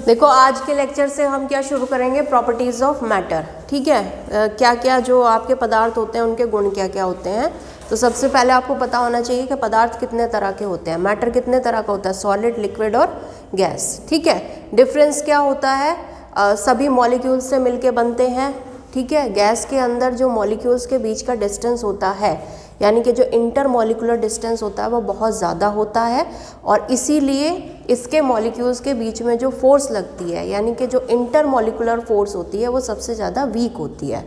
देखो आज के लेक्चर से हम क्या शुरू करेंगे, प्रॉपर्टीज़ ऑफ मैटर। ठीक है, क्या क्या जो आपके पदार्थ होते हैं उनके गुण क्या क्या होते हैं। तो सबसे पहले आपको पता होना चाहिए कि पदार्थ कितने तरह के होते हैं, मैटर कितने तरह का होता है, सॉलिड, लिक्विड और गैस। ठीक है, डिफरेंस क्या होता है, सभी मॉलिक्यूल्स से मिलके बनते हैं। ठीक है, गैस के अंदर जो मॉलिक्यूल्स के बीच का डिस्टेंस होता है, यानी कि जो इंटर मॉलिक्यूलर डिस्टेंस होता है वो बहुत ज़्यादा होता है, और इसीलिए इसके मॉलिक्यूल्स के बीच में जो फोर्स लगती है, यानी कि जो इंटर मॉलिक्यूलर फोर्स होती है वो सबसे ज़्यादा वीक होती है।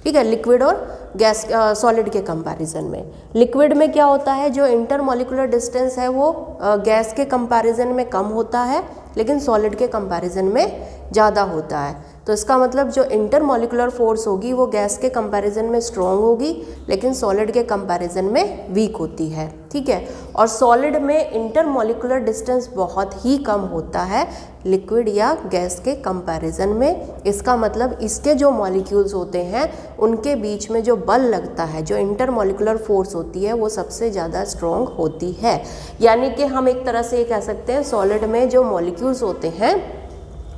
ठीक है, लिक्विड और गैस सॉलिड के कंपैरिजन में। लिक्विड में क्या होता है, जो इंटर मॉलिक्यूलर डिस्टेंस है वो गैस के कंपैरिजन में कम होता है, लेकिन सॉलिड के कंपैरिजन में ज़्यादा होता है। तो इसका मतलब जो इंटर मॉलिक्यूलर फोर्स होगी वो गैस के कंपैरिजन में स्ट्रॉन्ग होगी, लेकिन सॉलिड के कंपैरिजन में वीक होती है। ठीक है, और सॉलिड में इंटर मॉलिक्यूलर डिस्टेंस बहुत ही कम होता है लिक्विड या गैस के कंपैरिजन में। इसका मतलब इसके जो मॉलिक्यूल्स होते हैं उनके बीच में जो बल लगता है, जो इंटर मॉलिक्यूलर फोर्स होती है वो सबसे ज़्यादा स्ट्रॉन्ग होती है। यानी कि हम एक तरह से ये कह सकते हैं सॉलिड में जो मॉलिक्यूल्स होते हैं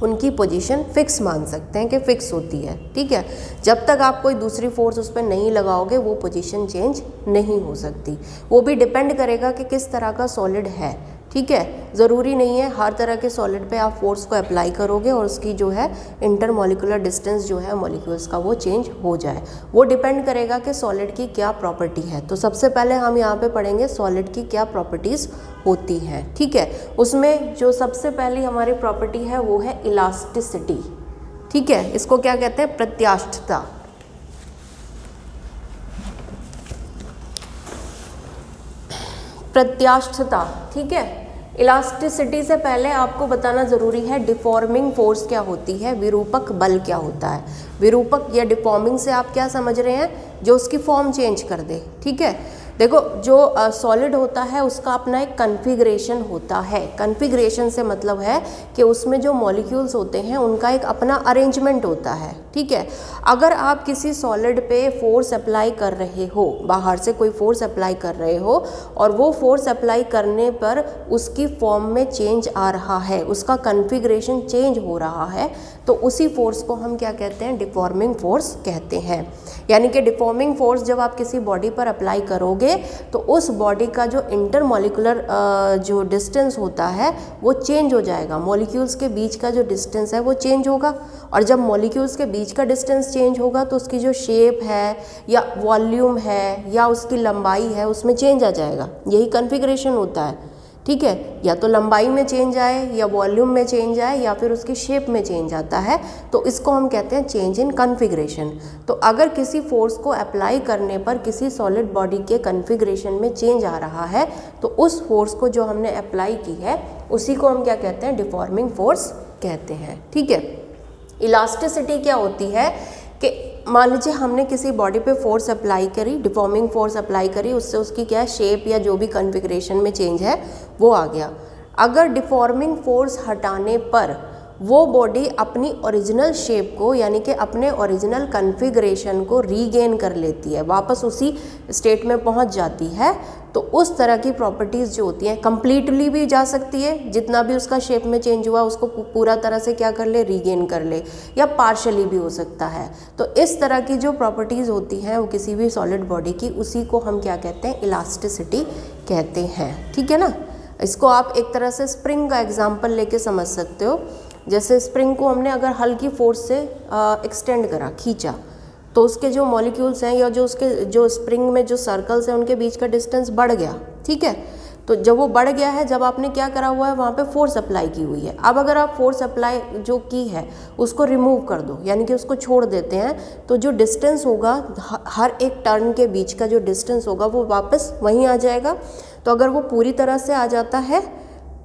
उनकी पोजीशन फिक्स मान सकते हैं कि फिक्स होती है। ठीक है, जब तक आप कोई दूसरी फोर्स उस पर नहीं लगाओगे वो पोजीशन चेंज नहीं हो सकती। वो भी डिपेंड करेगा कि किस तरह का सॉलिड है। ठीक है, ज़रूरी नहीं है हर तरह के सॉलिड पे आप फोर्स को अप्लाई करोगे और उसकी जो है इंटर मॉलिक्यूलर डिस्टेंस जो है मॉलिक्यूल्स का वो चेंज हो जाए। वो डिपेंड करेगा कि सॉलिड की क्या प्रॉपर्टी है। तो सबसे पहले हम यहाँ पे पढ़ेंगे सॉलिड की क्या प्रॉपर्टीज़ होती हैं। ठीक है, उसमें जो सबसे पहली हमारी प्रॉपर्टी है वो है इलास्टिसिटी। ठीक है, इसको क्या कहते हैं, प्रत्यास्थता। प्रत्यास्थता। ठीक है, इलास्टिसिटी से पहले आपको बताना ज़रूरी है डिफॉर्मिंग फोर्स क्या होती है, विरूपक बल क्या होता है। विरूपक या डिफॉर्मिंग से आप क्या समझ रहे हैं, जो उसकी फॉर्म चेंज कर दे। ठीक है, देखो जो सॉलिड होता है उसका अपना एक कन्फिग्रेशन होता है। कन्फिग्रेशन से मतलब है कि उसमें जो मॉलिक्यूल्स होते हैं उनका एक अपना अरेंजमेंट होता है। ठीक है, अगर आप किसी सॉलिड पे फोर्स अप्लाई कर रहे हो, बाहर से कोई फोर्स अप्लाई कर रहे हो और वो फोर्स अप्लाई करने पर उसकी फॉर्म में चेंज आ रहा है, उसका कन्फिग्रेशन चेंज हो रहा है, तो उसी फोर्स को हम क्या कहते हैं, डिफॉर्मिंग फोर्स कहते हैं। यानी कि डिफॉर्मिंग फोर्स जब आप किसी बॉडी पर अप्लाई करोगे तो उस बॉडी का जो इंटर मॉलिक्यूलर जो डिस्टेंस होता है वो चेंज हो जाएगा। मॉलिक्यूल्स के बीच का जो डिस्टेंस है वो चेंज होगा, और जब मॉलिक्यूल्स के बीच का डिस्टेंस चेंज होगा तो उसकी जो शेप है या वॉल्यूम है या उसकी लंबाई है उसमें चेंज आ जाएगा। यही कन्फिग्रेशन होता है। ठीक है, या तो लंबाई में चेंज आए या वॉल्यूम में चेंज आए या फिर उसकी शेप में चेंज आता है, तो इसको हम कहते हैं चेंज इन कन्फिग्रेशन। तो अगर किसी फोर्स को अप्लाई करने पर किसी सॉलिड बॉडी के कन्फिग्रेशन में चेंज आ रहा है तो उस फोर्स को जो हमने अप्लाई की है उसी को हम क्या कहते हैं, डिफॉर्मिंग फोर्स कहते हैं। ठीक है, इलास्टिसिटी क्या होती है कि मान लीजिए हमने किसी बॉडी पे फोर्स अप्लाई करी, डिफॉर्मिंग फोर्स अप्लाई करी, उससे उसकी क्या शेप या जो भी कन्फिग्रेशन में चेंज है वो आ गया। अगर डिफॉर्मिंग फोर्स हटाने पर वो बॉडी अपनी ओरिजिनल शेप को यानी कि अपने ओरिजिनल कन्फिग्रेशन को रीगेन कर लेती है, वापस उसी स्टेट में पहुंच जाती है, तो उस तरह की प्रॉपर्टीज़ जो होती हैं कंप्लीटली भी जा सकती है, जितना भी उसका शेप में चेंज हुआ उसको पूरा तरह से क्या कर ले, रीगेन कर ले, या पार्शली भी हो सकता है। तो इस तरह की जो प्रॉपर्टीज़ होती हैं वो किसी भी सॉलिड बॉडी की, उसी को हम क्या कहते हैं, इलास्टिसिटी कहते हैं। ठीक है ना, इसको आप एक तरह से स्प्रिंग का एग्जाम्पल लेके समझ सकते हो। जैसे स्प्रिंग को हमने अगर हल्की फोर्स से एक्सटेंड करा, खींचा, तो उसके जो मॉलिक्यूल्स हैं या जो उसके जो स्प्रिंग में जो सर्कल्स हैं उनके बीच का डिस्टेंस बढ़ गया। ठीक है, तो जब वो बढ़ गया है, जब आपने क्या करा हुआ है, वहाँ पे फोर्स अप्लाई की हुई है। अब अगर आप फोर्स अप्लाई जो की है उसको रिमूव कर दो, यानी कि उसको छोड़ देते हैं, तो जो डिस्टेंस होगा हर एक टर्न के बीच का जो डिस्टेंस होगा वो वापस वहीं आ जाएगा। तो अगर वो पूरी तरह से आ जाता है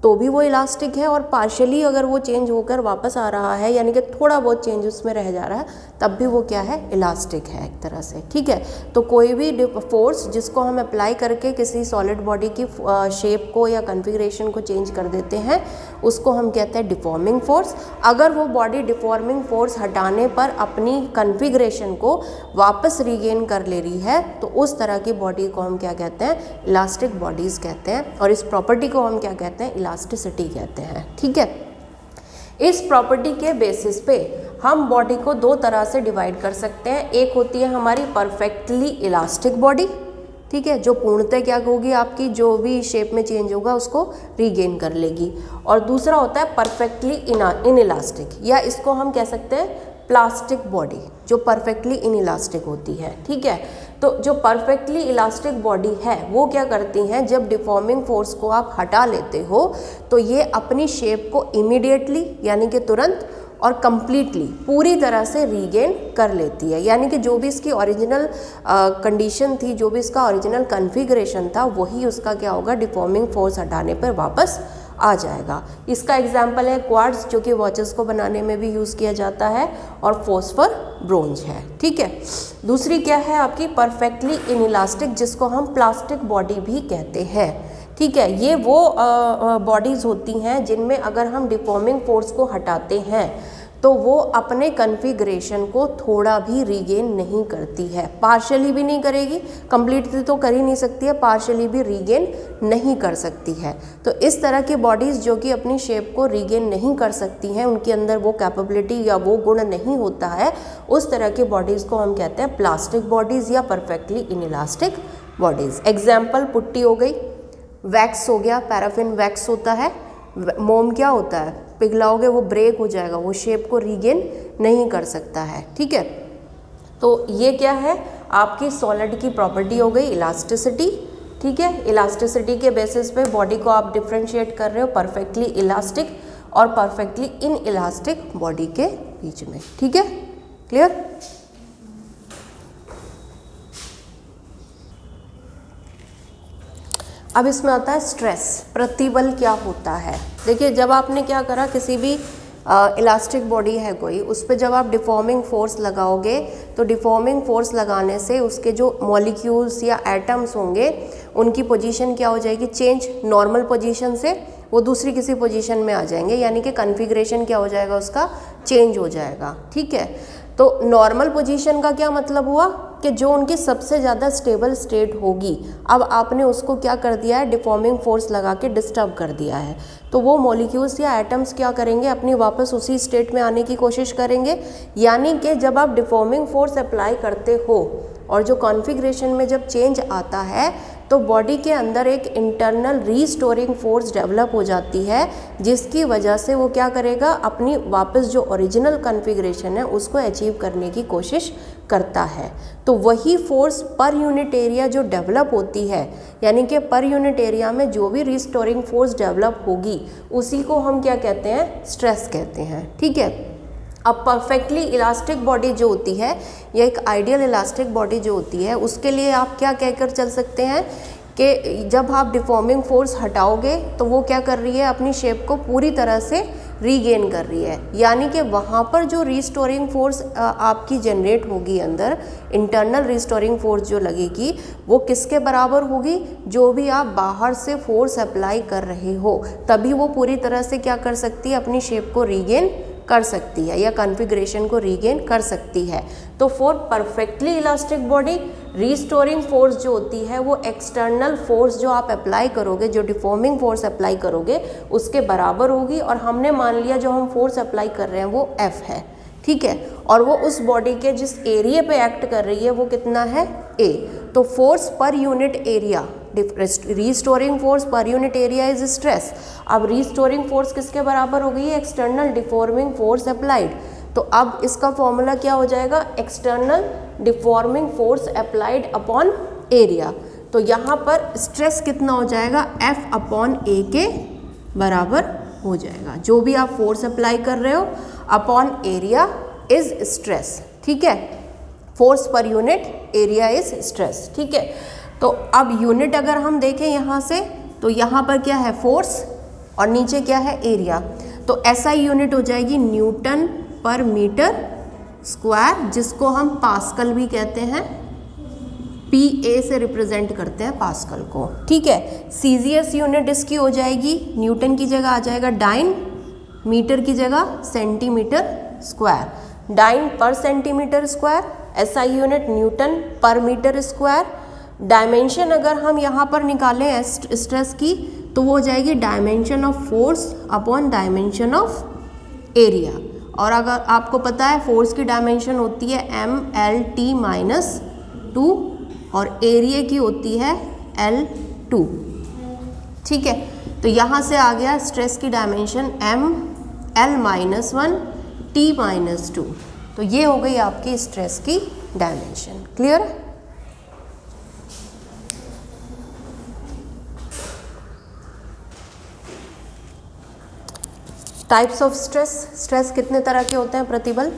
तो भी वो इलास्टिक है, और पार्शियली अगर वो चेंज होकर वापस आ रहा है यानी कि थोड़ा बहुत चेंज उसमें रह जा रहा है, तब भी वो क्या है, इलास्टिक है एक तरह से। ठीक है, तो कोई भी फोर्स जिसको हम अप्लाई करके किसी सॉलिड बॉडी की शेप को या कन्फिग्रेशन को चेंज कर देते हैं उसको हम कहते हैं डिफॉर्मिंग फोर्स। अगर वो बॉडी डिफॉर्मिंग फोर्स हटाने पर अपनी कन्फिग्रेशन को वापस रीगेन कर ले रही है तो उस तरह की बॉडी को हम क्या कहते हैं, इलास्टिक बॉडीज़ कहते हैं, और इस प्रॉपर्टी को हम क्या कहते हैं, इलास्टिसिटी कहते हैं। ठीक है, इस प्रॉपर्टी के बेसिस पे हम बॉडी को दो तरह से डिवाइड कर सकते हैं। एक होती है हमारी परफेक्टली इलास्टिक बॉडी, ठीक है, जो पूर्णतः क्या होगी, आपकी जो भी शेप में चेंज होगा उसको रीगेन कर लेगी। और दूसरा होता है परफेक्टली इनइलास्टिक, या इसको हम कह सकते हैं प्लास्टिक बॉडी, जो परफेक्टली इनइलास्टिक होती है, ठीक है। तो जो परफेक्टली इलास्टिक बॉडी है वो क्या करती हैं, जब डिफॉर्मिंग फोर्स को आप हटा लेते हो तो ये अपनी शेप को इमीडिएटली यानी कि तुरंत और कंप्लीटली पूरी तरह से रीगेन कर लेती है। यानी कि जो भी इसकी ओरिजिनल कंडीशन थी, जो भी इसका ओरिजिनल कॉन्फ़िगरेशन था, वही उसका क्या होगा, डिफॉर्मिंग फोर्स हटाने पर वापस आ जाएगा। इसका एग्जाम्पल है क्वार्ट्ज, जो कि वॉचेस को बनाने में भी यूज़ किया जाता है, और फॉस्फर ब्रोंज है, ठीक है। दूसरी क्या है आपकी परफेक्टली इनइलास्टिक, जिसको हम प्लास्टिक बॉडी भी कहते हैं, ठीक है। ये वो बॉडीज़ होती हैं जिनमें अगर हम डिफॉर्मिंग फोर्स को हटाते हैं तो वो अपने कॉन्फ़िगरेशन को थोड़ा भी रीगेन नहीं करती है, पार्शियली भी नहीं करेगी, कंप्लीटली तो कर ही नहीं सकती है, पार्शियली भी रीगेन नहीं कर सकती है। तो इस तरह की बॉडीज़ जो कि अपनी शेप को रीगेन नहीं कर सकती हैं, उनके अंदर वो कैपेबिलिटी या वो गुण नहीं होता है, उस तरह की बॉडीज़ को हम कहते हैं प्लास्टिक बॉडीज़ या perfectly inelastic bodies. Example putty हो गई, वैक्स हो गया, पैराफिन वैक्स होता है, मोम क्या होता है, पिघलाओगे वो ब्रेक हो जाएगा, वो शेप को रीगेन नहीं कर सकता है, ठीक है। तो ये क्या है, आपकी सॉलिड की प्रॉपर्टी हो गई इलास्टिसिटी, ठीक है। इलास्टिसिटी के बेसिस पे बॉडी को आप डिफ्रेंशिएट कर रहे हो परफेक्टली इलास्टिक और परफेक्टली इनइलास्टिक बॉडी के बीच में, ठीक है, क्लियर। अब इसमें आता है स्ट्रेस, प्रतिबल क्या होता है। देखिए, जब आपने क्या करा, किसी भी इलास्टिक बॉडी है कोई, उस पर जब आप डिफॉर्मिंग फोर्स लगाओगे तो डिफॉर्मिंग फोर्स लगाने से उसके जो मॉलिक्यूल्स या एटम्स होंगे उनकी पोजीशन क्या हो जाएगी, चेंज, नॉर्मल पोजीशन से वो दूसरी किसी पोजीशन में आ जाएंगे, यानी कि कॉन्फ़िगरेशन क्या हो जाएगा, उसका चेंज हो जाएगा, ठीक है। तो नॉर्मल पोजीशन का क्या मतलब हुआ कि जो उनकी सबसे ज़्यादा स्टेबल स्टेट होगी, अब आपने उसको क्या कर दिया है, डिफॉर्मिंग फोर्स लगा के डिस्टर्ब कर दिया है, तो वो मॉलिक्यूल्स या एटम्स क्या करेंगे, अपनी वापस उसी स्टेट में आने की कोशिश करेंगे। यानी कि जब आप डिफॉर्मिंग फोर्स अप्लाई करते हो और जो कॉन्फ़िगरेशन में जब चेंज आता है तो बॉडी के अंदर एक इंटरनल रीस्टोरिंग फोर्स डेवलप हो जाती है, जिसकी वजह से वो क्या करेगा, अपनी वापस जो ओरिजिनल कॉन्फ़िगरेशन है उसको अचीव करने की कोशिश करता है। तो वही फोर्स पर यूनिट एरिया जो डेवलप होती है, यानी कि पर यूनिट एरिया में जो भी रीस्टोरिंग फोर्स डेवलप होगी उसी को हम क्या कहते हैं, स्ट्रेस कहते हैं, ठीक है। अब परफेक्टली इलास्टिक बॉडी जो होती है या एक आइडियल इलास्टिक बॉडी जो होती है, उसके लिए आप क्या कहकर चल सकते हैं कि जब आप डिफॉर्मिंग फोर्स हटाओगे तो वो क्या कर रही है, अपनी शेप को पूरी तरह से रीगेन कर रही है। यानी कि वहाँ पर जो रीस्टोरिंग फोर्स आपकी जनरेट होगी अंदर, इंटरनल रीस्टोरिंग फोर्स जो लगेगी वो किसके बराबर होगी, जो भी आप बाहर से फोर्स अप्लाई कर रहे हो, तभी वो पूरी तरह से क्या कर सकती है, अपनी शेप को रीगेन कर सकती है या कॉन्फ़िगरेशन को रीगेन कर सकती है। तो for perfectly elastic body restoring force जो होती है वो एक्सटर्नल फोर्स जो आप अप्लाई करोगे, जो डिफॉर्मिंग फोर्स अप्लाई करोगे उसके बराबर होगी। और हमने मान लिया जो हम फोर्स अप्लाई कर रहे हैं वो F है, ठीक है, और वो उस बॉडी के जिस एरिया पे एक्ट कर रही है वो कितना है, A। तो force per unit area, restoring force per unit area is stress. अब रीस्टोरिंग फोर्स किसके बराबर हो गई है, एक्सटर्नल डिफॉर्मिंग फोर्स अप्लाइड। तो अब इसका फॉर्मूला क्या हो जाएगा, external deforming force applied upon area. तो यहाँ पर स्ट्रेस कितना हो जाएगा, F अपॉन A के बराबर हो जाएगा। जो भी आप फोर्स अप्लाई कर रहे हो अपॉन एरिया इज स्ट्रेस, ठीक है, force per unit area is stress, ठीक है। तो अब यूनिट अगर हम देखें यहाँ से, तो यहाँ पर क्या है, फोर्स, और नीचे क्या है, एरिया। तो ऐसा ही यूनिट हो जाएगी न्यूटन पर मीटर स्क्वायर, जिसको हम पास्कल भी कहते हैं, PA से रिप्रेजेंट करते हैं पास्कल को, ठीक है। CGS यूनिट इसकी हो जाएगी, न्यूटन की जगह आ जाएगा डाइन, मीटर की जगह सेंटीमीटर स्क्वायर, डाइन पर centimetre square. SI unit Newton पर मीटर स्क्वायर। डायमेंशन अगर हम यहाँ पर निकालें स्ट्रेस की, तो वो हो जाएगी dimension of force upon dimension of area. और अगर आपको पता है फोर्स की डायमेंशन होती है MLT-2 और एरिया की होती है L2। ठीक है, तो यहाँ से आ गया स्ट्रेस की डायमेंशन ML-1 T-2। तो ये हो गई आपकी स्ट्रेस की dimension. Clear? Types of stress. Stress कितने तरह के होते हैं प्रतिबल?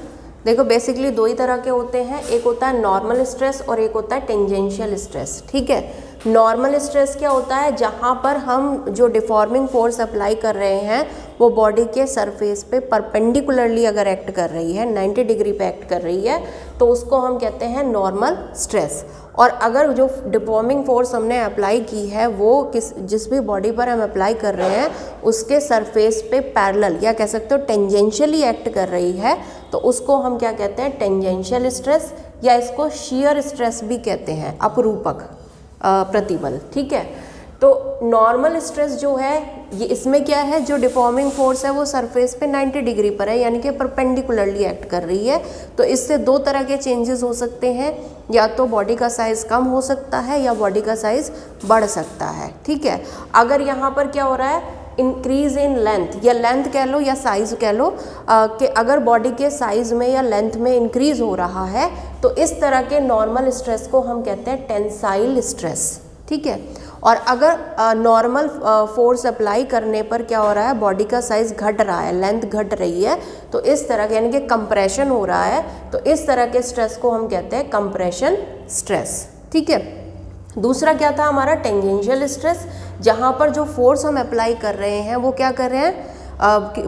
देखो बेसिकली दो ही तरह के होते हैं, एक होता है नॉर्मल स्ट्रेस और एक होता है टेंजेंशियल स्ट्रेस। ठीक है, नॉर्मल स्ट्रेस क्या होता है? जहाँ पर हम जो डिफॉर्मिंग फोर्स अप्लाई कर रहे हैं वो बॉडी के सरफेस पे परपेंडिकुलरली अगर एक्ट कर रही है, 90 डिग्री पे एक्ट कर रही है, तो उसको हम कहते हैं नॉर्मल स्ट्रेस। और अगर जो डिफॉर्मिंग फोर्स हमने अप्लाई की है वो जिस भी बॉडी पर हम अप्लाई कर रहे हैं उसके सरफेस पे पैरेलल या कह सकते हो टेंजेंशियली एक्ट कर रही है, तो उसको हम क्या कहते हैं? टेंजेंशियल स्ट्रेस, या इसको शियर स्ट्रेस भी कहते हैं, अपरूपक प्रतिबल। ठीक है, तो नॉर्मल स्ट्रेस जो है ये इसमें क्या है, जो डिफॉर्मिंग फोर्स है वो सरफेस पे 90 डिग्री पर है, यानी कि परपेंडिकुलरली एक्ट कर रही है। तो इससे दो तरह के चेंजेस हो सकते हैं, या तो बॉडी का साइज़ कम हो सकता है या बॉडी का साइज़ बढ़ सकता है। ठीक है, अगर यहाँ पर क्या हो रहा है, इंक्रीज इन लेंथ, या लेंथ कह लो या साइज़ कह लो, कि अगर बॉडी के साइज़ में या लेंथ में इंक्रीज हो रहा है तो इस तरह के नॉर्मल स्ट्रेस को हम कहते हैं टेंसाइल स्ट्रेस। ठीक है, और अगर नॉर्मल फोर्स अप्लाई करने पर क्या हो रहा है, बॉडी का साइज़ घट रहा है, लेंथ घट रही है, तो इस तरह के यानी कि कंप्रेशन हो रहा है, तो इस तरह के स्ट्रेस को हम कहते हैं कंप्रेशन स्ट्रेस। ठीक है, दूसरा क्या था हमारा? टेंजेंशियल स्ट्रेस, जहाँ पर जो फोर्स हम अप्लाई कर रहे हैं वो क्या कर रहे हैं,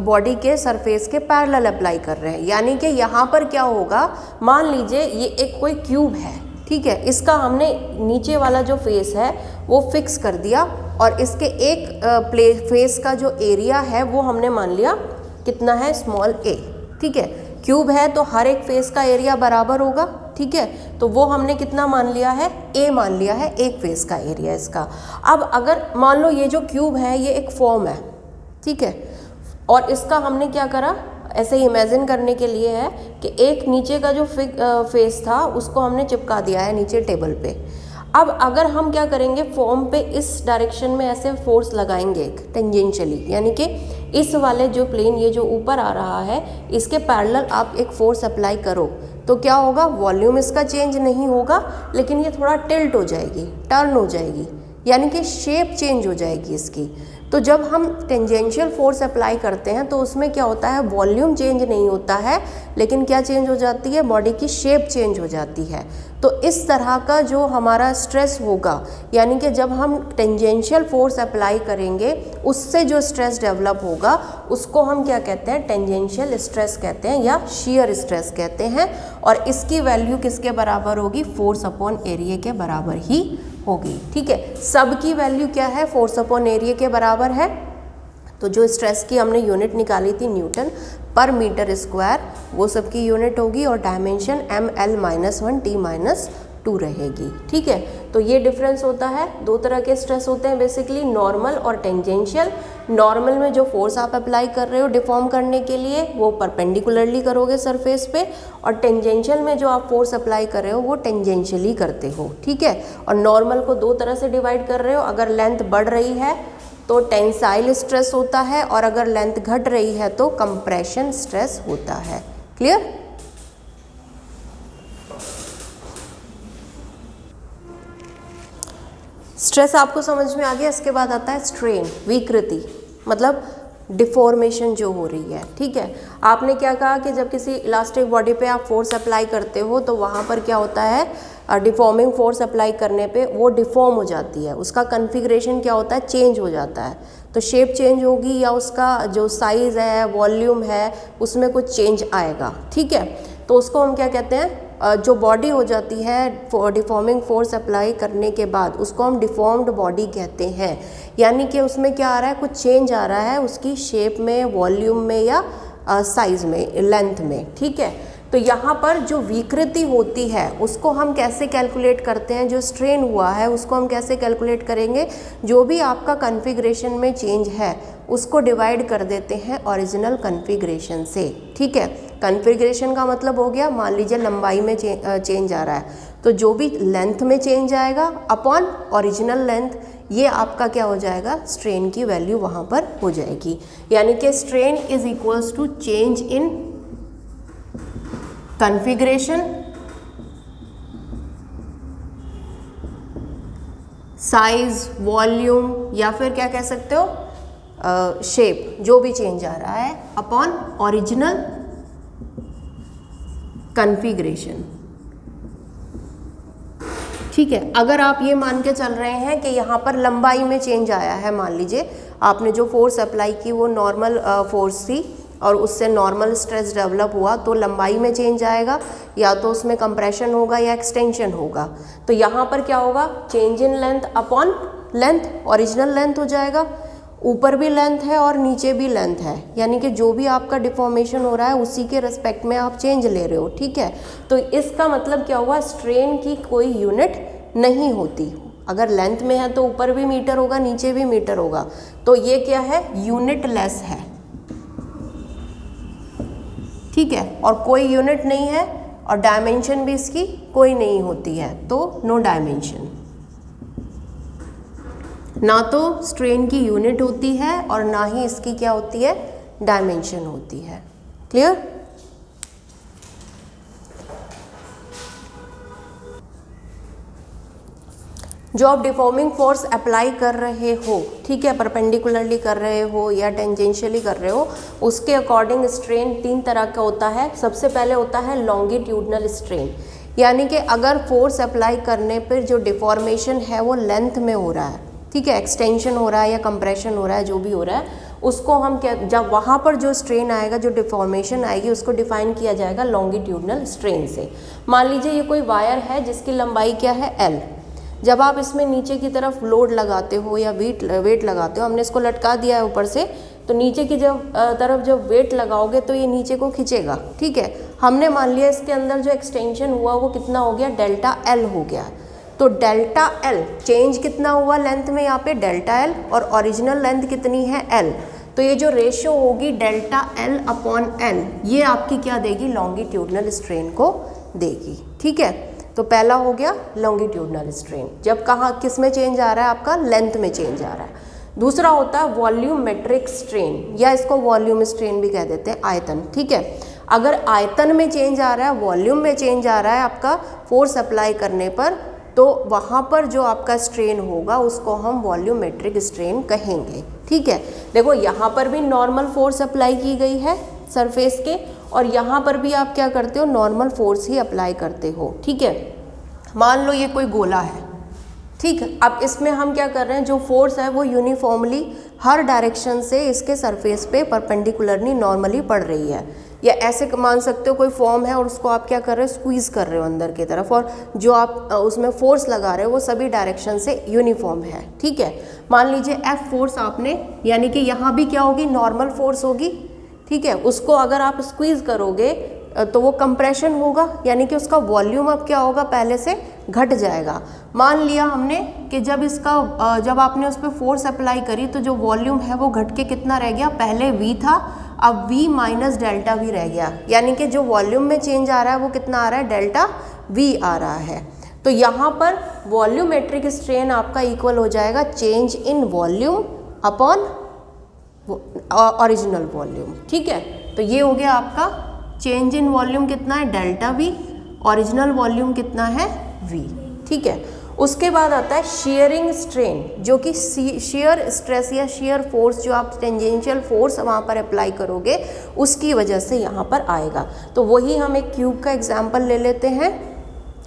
बॉडी के सरफेस के पैरेलल अप्लाई कर रहे हैं। यानी कि यहाँ पर क्या होगा, मान लीजिए ये एक कोई क्यूब है, ठीक है, इसका हमने नीचे वाला जो फेस है वो फिक्स कर दिया और इसके एक फेस का जो एरिया है वो हमने मान लिया कितना है, स्मॉल a। ठीक है, क्यूब है तो हर एक फेस का एरिया बराबर होगा। ठीक है, तो वो हमने कितना मान लिया है, a मान लिया है, एक फेस का एरिया इसका। अब अगर मान लो ये जो क्यूब है ये एक फॉर्म है, ठीक है, और इसका हमने क्या करा, ऐसे ही इमेजिन करने के लिए है कि एक नीचे का जो फेस था उसको हमने चिपका दिया है नीचे टेबल पे। अब अगर हम क्या करेंगे, फॉर्म पे इस डायरेक्शन में ऐसे फोर्स लगाएंगे एक टेंजेंशियली, यानी कि इस वाले जो प्लेन ये जो ऊपर आ रहा है इसके पैरेलल आप एक फोर्स अप्लाई करो, तो क्या होगा, वॉल्यूम इसका चेंज नहीं होगा लेकिन ये थोड़ा टिल्ट हो जाएगी, टर्न हो जाएगी, यानी कि शेप चेंज हो जाएगी इसकी। तो जब हम टेंजेंशियल फोर्स अप्लाई करते हैं तो उसमें क्या होता है, वॉल्यूम चेंज नहीं होता है लेकिन क्या चेंज हो जाती है, बॉडी की शेप चेंज हो जाती है। तो इस तरह का जो हमारा स्ट्रेस होगा, यानी कि जब हम टेंजेंशियल फोर्स अप्लाई करेंगे उससे जो स्ट्रेस डेवलप होगा उसको हम क्या कहते हैं, टेंजेंशियल स्ट्रेस कहते हैं या शियर स्ट्रेस कहते हैं। और इसकी वैल्यू किसके बराबर होगी, फोर्स अपॉन एरिया के बराबर ही होगी। ठीक है, सब की वैल्यू क्या है, फोर्स अपॉन एरिया के बराबर है। तो जो स्ट्रेस की हमने यूनिट निकाली थी न्यूटन पर मीटर स्क्वायर, वो सबकी यूनिट होगी और डायमेंशन ML-1 T-2 रहेगी। ठीक है, तो ये डिफरेंस होता है, दो तरह के स्ट्रेस होते हैं बेसिकली, नॉर्मल और टेंजेंशियल। नॉर्मल में जो फोर्स आप अप्लाई कर रहे हो डिफॉर्म करने के लिए वो परपेंडिकुलरली करोगे सरफेस पे, और टेंजेंशियल में जो आप फोर्स अप्लाई कर रहे हो वो टेंजेंशियली करते हो। ठीक है, और नॉर्मल को दो तरह से डिवाइड कर रहे हो, अगर लेंथ बढ़ रही है तो टेंसाइल स्ट्रेस होता है और अगर लेंथ घट रही है तो कंप्रेशन स्ट्रेस होता है। क्लियर? स्ट्रेस आपको समझ में आ गया। इसके बाद आता है स्ट्रेन, विकृति, मतलब डिफॉर्मेशन जो हो रही है। ठीक है, आपने क्या कहा कि जब किसी इलास्टिक बॉडी पे आप फोर्स अप्लाई करते हो तो वहाँ पर क्या होता है, डिफॉर्मिंग फोर्स अप्लाई करने पे वो डिफॉर्म हो जाती है, उसका कन्फिग्रेशन क्या होता है, चेंज हो जाता है। तो शेप चेंज होगी या उसका जो साइज़ है, वॉल्यूम है, उसमें कुछ चेंज आएगा। ठीक है, तो उसको हम क्या कहते हैं, जो बॉडी हो जाती है डिफॉर्मिंग फोर्स अप्लाई करने के बाद उसको हम डिफॉर्म्ड बॉडी कहते हैं। यानी कि उसमें क्या आ रहा है, कुछ चेंज आ रहा है उसकी शेप में, वॉल्यूम में या साइज़ में, लेंथ में। ठीक है, तो यहाँ पर जो विकृति होती है उसको हम कैसे कैलकुलेट करते हैं, जो स्ट्रेन हुआ है उसको हम कैसे कैलकुलेट करेंगे, जो भी आपका कॉन्फ़िगरेशन में चेंज है उसको डिवाइड कर देते हैं ओरिजिनल कॉन्फ़िगरेशन से। ठीक है, कॉन्फ़िगरेशन का मतलब हो गया, मान लीजिए लंबाई में चेंज आ रहा है तो जो भी लेंथ में चेंज आएगा अपॉन ओरिजिनल लेंथ, ये आपका क्या हो जाएगा, स्ट्रेन की वैल्यू वहाँ पर हो जाएगी। यानी कि strain is equals to change in configuration, size, volume या फिर क्या कह सकते हो शेप, जो भी चेंज आ रहा है अपॉन ओरिजिनल कॉन्फ़िगरेशन। ठीक है, अगर आप ये मान के चल रहे हैं कि यहाँ पर लंबाई में चेंज आया है, मान लीजिए आपने जो फोर्स अप्लाई की वो नॉर्मल फोर्स थी और उससे नॉर्मल स्ट्रेस डेवलप हुआ, तो लंबाई में चेंज आएगा, या तो उसमें कंप्रेशन होगा या एक्सटेंशन होगा। तो यहाँ पर क्या होगा, change in length upon length, original length हो जाएगा। ऊपर भी लेंथ है और नीचे भी लेंथ है, यानी कि जो भी आपका डिफॉर्मेशन हो रहा है उसी के रिस्पेक्ट में आप चेंज ले रहे हो। ठीक है, तो इसका मतलब क्या हुआ, स्ट्रेन की कोई यूनिट नहीं होती। अगर लेंथ में है तो ऊपर भी मीटर होगा, नीचे भी मीटर होगा, तो ये क्या है, यूनिट लेस है। ठीक है, और कोई यूनिट नहीं है और डायमेंशन भी इसकी कोई नहीं होती है, तो नो डायमेंशन। ना तो स्ट्रेन की यूनिट होती है और ना ही इसकी क्या होती है, डायमेंशन होती है। क्लियर? जो आप डिफॉर्मिंग फोर्स अप्लाई कर रहे हो, ठीक है, परपेंडिकुलरली कर रहे हो या टेंजेंशियली कर रहे हो, उसके अकॉर्डिंग स्ट्रेन 3 तरह का होता है। सबसे पहले होता है लॉन्गिट्यूडनल स्ट्रेन, यानी कि अगर फोर्स अप्लाई करने पर जो डिफॉर्मेशन है वो लेंथ में हो रहा है, ठीक है, एक्सटेंशन हो रहा है या कंप्रेशन हो रहा है, जो भी हो रहा है, उसको हम क्या, जब वहाँ पर जो स्ट्रेन आएगा, जो डिफॉर्मेशन आएगी, उसको डिफाइन किया जाएगा लॉन्गिट्यूडनल स्ट्रेन से। मान लीजिए ये कोई वायर है जिसकी लंबाई क्या है, L। जब आप इसमें नीचे की तरफ लोड लगाते हो या वेट लगाते हो, हमने इसको लटका दिया है ऊपर से, तो नीचे की तरफ जब वेट लगाओगे तो ये नीचे को खींचेगा। ठीक है, हमने मान लिया इसके अंदर जो एक्सटेंशन हुआ वो कितना हो गया, डेल्टा L हो गया। तो डेल्टा L चेंज कितना हुआ लेंथ में, यहाँ पे डेल्टा L, और ओरिजिनल लेंथ कितनी है, L। तो ये जो रेशियो होगी डेल्टा L अपॉन L, ये आपकी क्या देगी, लॉन्गिट्यूडनल स्ट्रेन को देगी। ठीक है, तो पहला हो गया लॉन्गिट्यूडनल स्ट्रेन, जब कहाँ किस में चेंज आ रहा है, आपका लेंथ में चेंज आ रहा है। दूसरा होता है वॉल्यूमेट्रिक स्ट्रेन, या इसको वॉल्यूम स्ट्रेन भी कह देते हैं, आयतन। ठीक है, अगर आयतन में चेंज आ रहा है, वॉल्यूम में चेंज आ रहा है आपका फोर्स अप्लाई करने पर, तो वहाँ पर जो आपका स्ट्रेन होगा उसको हम वॉल्यूमेट्रिक स्ट्रेन कहेंगे। ठीक है, देखो यहाँ पर भी नॉर्मल फोर्स अप्लाई की गई है सरफेस के, और यहाँ पर भी आप क्या करते हो, नॉर्मल फोर्स ही अप्लाई करते हो। ठीक है, मान लो ये कोई गोला है, ठीक है, अब इसमें हम क्या कर रहे हैं, जो फोर्स है वो यूनिफॉर्मली हर डायरेक्शन से इसके सरफेस पे परपेंडिकुलरली नॉर्मली पड़ रही है, या ऐसे मान सकते हो कोई फॉर्म है और उसको आप क्या कर रहे हो, स्क्वीज़ कर रहे हो अंदर की तरफ, और जो आप उसमें फोर्स लगा रहे हो वो सभी डायरेक्शन से यूनिफॉर्म है। ठीक है, मान लीजिए F फोर्स आपने, यानी कि यहाँ भी क्या होगी, नॉर्मल फोर्स होगी। ठीक है, उसको अगर आप स्क्वीज़ करोगे तो वो कंप्रेशन होगा, यानी कि उसका वॉल्यूम अब क्या होगा, पहले से घट जाएगा। मान लिया हमने कि जब आपने उस पर फोर्स अप्लाई करी तो जो वॉल्यूम है वो घट के कितना रह गया, पहले V था, अब V माइनस डेल्टा V रह गया, यानी कि जो वॉल्यूम में चेंज आ रहा है वो कितना आ रहा है, डेल्टा V आ रहा है। तो यहाँ पर वॉल्यूमेट्रिक स्ट्रेन आपका इक्वल हो जाएगा change in volume upon original volume. ठीक है, तो ये हो गया आपका चेंज इन वॉल्यूम कितना है, डेल्टा V, ओरिजिनल वॉल्यूम कितना है, V। ठीक है, उसके बाद आता है शेयरिंग स्ट्रेन, जो कि शेयर स्ट्रेस या शेयर फोर्स, जो आप टेंजेंशियल फोर्स वहाँ पर अप्लाई करोगे उसकी वजह से यहाँ पर आएगा। तो वही हम एक क्यूब का एग्जांपल ले लेते हैं।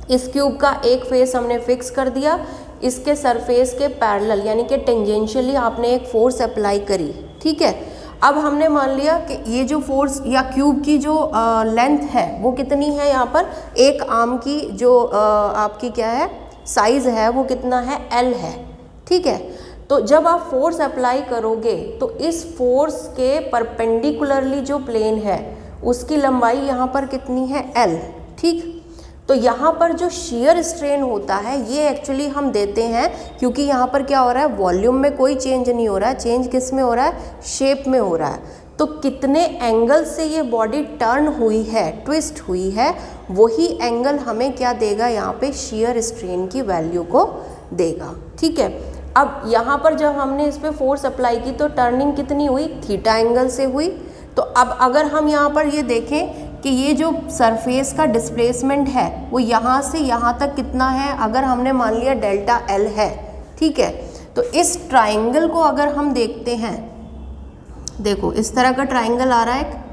इस क्यूब का एक फेस हमने फिक्स कर दिया, इसके सरफेस के पैरेलल यानी कि टेंजेंशियली आपने एक फोर्स अप्लाई करी। ठीक है, अब हमने मान लिया कि ये जो फोर्स या क्यूब की जो लेंथ है वो कितनी है, यहाँ पर एक आर्म की जो आपकी क्या है साइज़ है वो कितना है, L है। ठीक है, तो जब आप फोर्स अप्लाई करोगे तो इस फोर्स के परपेंडिकुलरली जो प्लेन है उसकी लंबाई यहाँ पर कितनी है L, ठीक। तो यहाँ पर जो shear strain होता है ये एक्चुअली हम देते हैं क्योंकि यहाँ पर क्या हो रहा है, वॉल्यूम में कोई चेंज नहीं हो रहा है, चेंज किस में हो रहा है, शेप में हो रहा है। तो कितने एंगल से ये बॉडी टर्न हुई है, ट्विस्ट हुई है, वही एंगल हमें क्या देगा, यहाँ पे shear strain की वैल्यू को देगा, ठीक है। अब यहाँ पर जब हमने इस पर फोर्स अप्लाई की तो टर्निंग कितनी हुई, थीटा एंगल से हुई। तो अब अगर हम यहाँ पर ये देखें कि ये जो सरफेस का डिस्प्लेसमेंट है वो यहाँ से यहाँ तक कितना है, अगर हमने मान लिया डेल्टा L है, ठीक है। तो इस ट्राइंगल को अगर हम देखते हैं, देखो इस तरह का ट्राइंगल आ रहा है,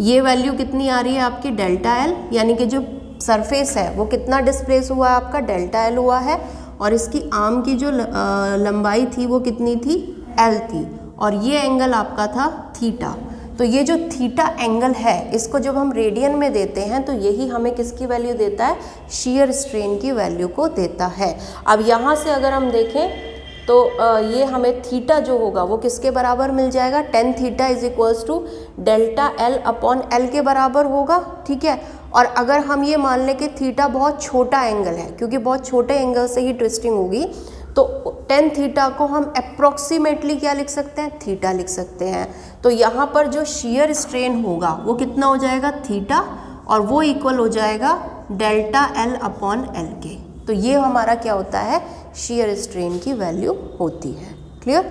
ये वैल्यू कितनी आ रही है आपकी डेल्टा L, यानी कि जो सरफेस है वो कितना डिस्प्लेस हुआ है आपका, डेल्टा L हुआ है। और इसकी आर्म की जो लंबाई थी वो कितनी थी, L थी, और ये एंगल आपका था थीटा। तो ये जो थीटा एंगल है इसको जब हम रेडियन में देते हैं तो यही हमें किसकी वैल्यू देता है, shear strain की वैल्यू को देता है। अब यहाँ से अगर हम देखें तो ये हमें थीटा जो होगा वो किसके बराबर मिल जाएगा, tan theta is equals to delta L upon L के बराबर होगा, ठीक है। और अगर हम ये मान लें कि थीटा बहुत छोटा एंगल है, क्योंकि बहुत छोटे एंगल से ही ट्विस्टिंग होगी, तो tan थीटा को हम अप्रॉक्सीमेटली क्या लिख सकते हैं, थीटा लिख सकते हैं। तो यहाँ पर जो shear strain होगा वो कितना हो जाएगा, थीटा, और वो इक्वल हो जाएगा डेल्टा L अपॉन L के। तो ये हमारा क्या होता है, shear strain की वैल्यू होती है। क्लियर।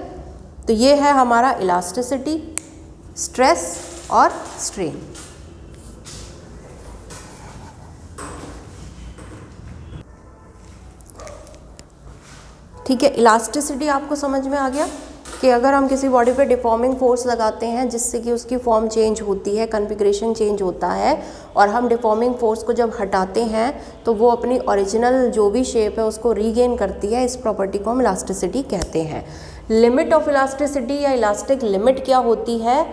तो ये है हमारा इलास्टिसिटी, स्ट्रेस और स्ट्रेन। ठीक है, इलास्टिसिटी आपको समझ में आ गया कि अगर हम किसी बॉडी पे डिफॉर्मिंग फोर्स लगाते हैं जिससे कि उसकी फॉर्म चेंज होती है, कन्फिग्रेशन चेंज होता है, और हम डिफॉर्मिंग फोर्स को जब हटाते हैं तो वो अपनी ओरिजिनल जो भी शेप है उसको रीगेन करती है। इस प्रॉपर्टी को हम इलास्टिसिटी कहते हैं। लिमिट ऑफ इलास्टिसिटी या इलास्टिक लिमिट क्या होती है,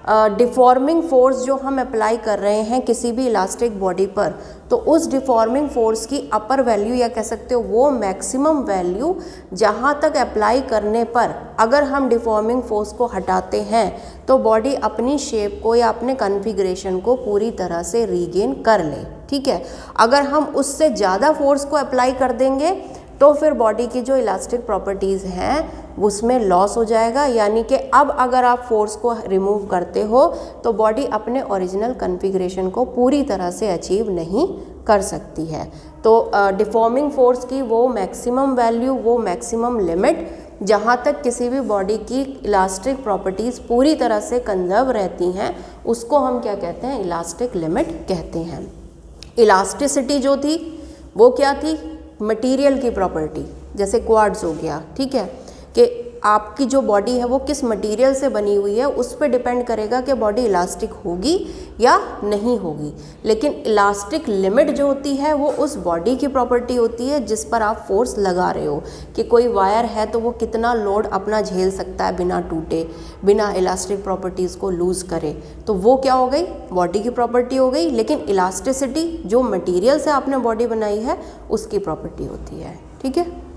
डिफॉर्मिंग फोर्स जो हम अप्लाई कर रहे हैं किसी भी इलास्टिक बॉडी पर, तो उस डिफॉर्मिंग फोर्स की अपर वैल्यू या कह सकते हो वो मैक्सिमम वैल्यू जहाँ तक अप्लाई करने पर अगर हम डिफॉर्मिंग फोर्स को हटाते हैं तो बॉडी अपनी शेप को या अपने कॉन्फ़िगरेशन को पूरी तरह से रीगेन कर ले, ठीक है। अगर हम उससे ज़्यादा फोर्स को अप्लाई कर देंगे तो फिर बॉडी की जो इलास्टिक प्रॉपर्टीज़ हैं उसमें लॉस हो जाएगा, यानी कि अब अगर आप फोर्स को रिमूव करते हो तो बॉडी अपने ओरिजिनल कॉन्फ़िगरेशन को पूरी तरह से अचीव नहीं कर सकती है। तो डिफॉर्मिंग फोर्स की वो मैक्सिमम वैल्यू, वो मैक्सिमम लिमिट जहाँ तक किसी भी बॉडी की इलास्टिक प्रॉपर्टीज़ पूरी तरह से कंजर्व रहती हैं उसको हम क्या कहते हैं, इलास्टिक लिमिट कहते हैं। इलास्टिसिटी जो थी वो क्या थी, मटेरियल की प्रॉपर्टी, जैसे क्वार्ट्ज हो गया, ठीक है, कि आपकी जो बॉडी है वो किस मटेरियल से बनी हुई है उस पर डिपेंड करेगा कि बॉडी इलास्टिक होगी या नहीं होगी। लेकिन इलास्टिक लिमिट जो होती है वो उस बॉडी की प्रॉपर्टी होती है जिस पर आप फोर्स लगा रहे हो, कि कोई वायर है तो वो कितना लोड अपना झेल सकता है बिना टूटे, बिना इलास्टिक प्रॉपर्टीज़ को लूज़ करे, तो वो क्या हो गई, बॉडी की प्रॉपर्टी हो गई। लेकिन इलास्टिसिटी जो मटीरियल से आपने बॉडी बनाई है उसकी प्रॉपर्टी होती है, ठीक है।